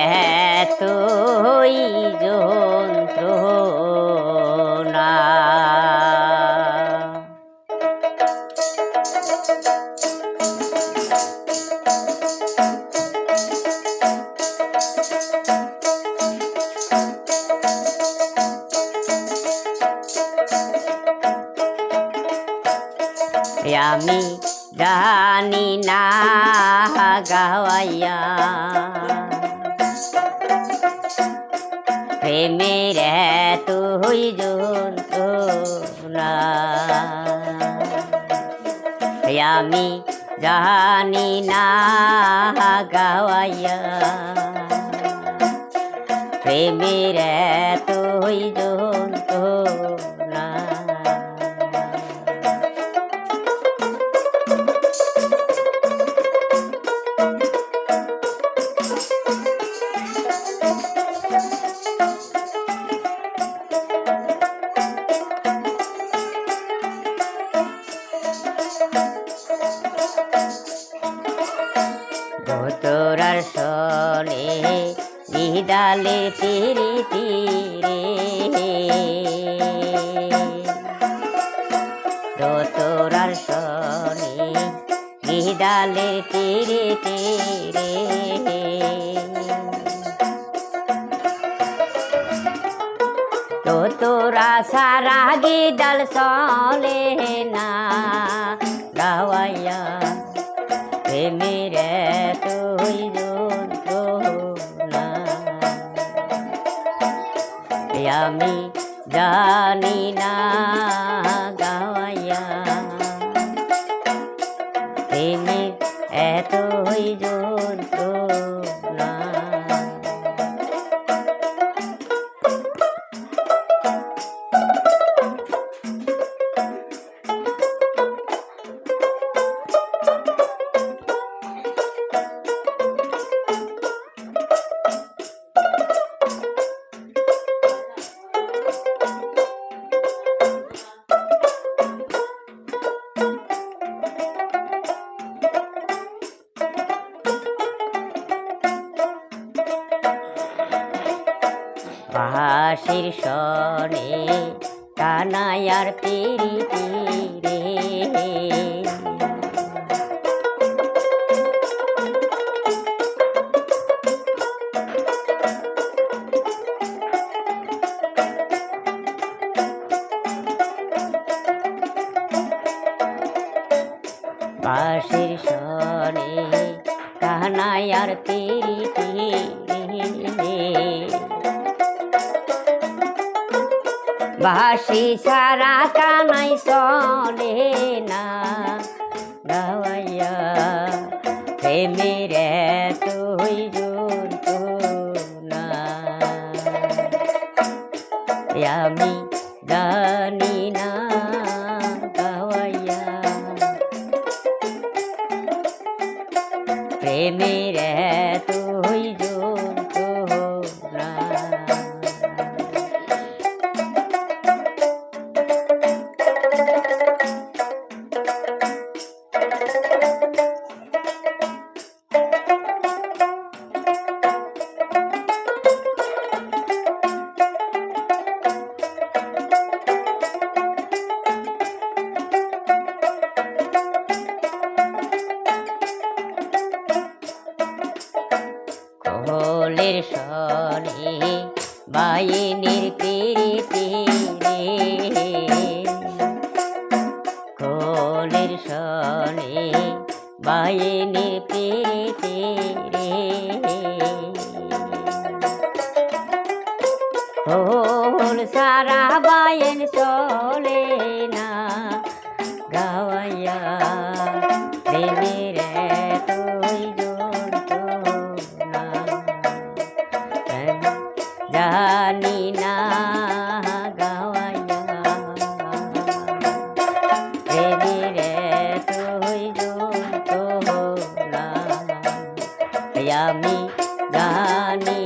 এতই যন্ত্রণা আমি জানি না গাওয়াইয়া প্রেমের এতই যন্ত্রণা আমি জানি না গাওয়াইয়া প্রেমের এতই যন্ত্রণা তোরার সনে নিদালে তীরে তীরে তোরার সনে নিদালে তীরে তীরে তোরা সারা গিদাল সলে না গাওয়াইয়া প্রেমের এতই যন্ত্রণা আমি জানি না গাওয়াইয়া প্রেমের এতই যন্ত্রণা বাঁশির সনে কানাইয়ার তীরে তীরে বাঁশির সনে কানাইয়ার তীরে তীরে বাঁশি সারা কানাই সনে না গাওয়াইয়া প্রেমের এতই যন্ত্রণা আমি জানি না গাওয়াইয়া প্রেমের এতই যন্ত্রণা কোলের সনে বাহিনীর তীরে তীরে কোলের সনে বাহিনীর তীরে তীরে কোল সারা বায়ন চলে না গাওয়াইয়া প্রেমের এতই যন্ত্রণা জানি না গাওয়াইয়া প্রেমের এতই যন্ত্রণা আমি জানি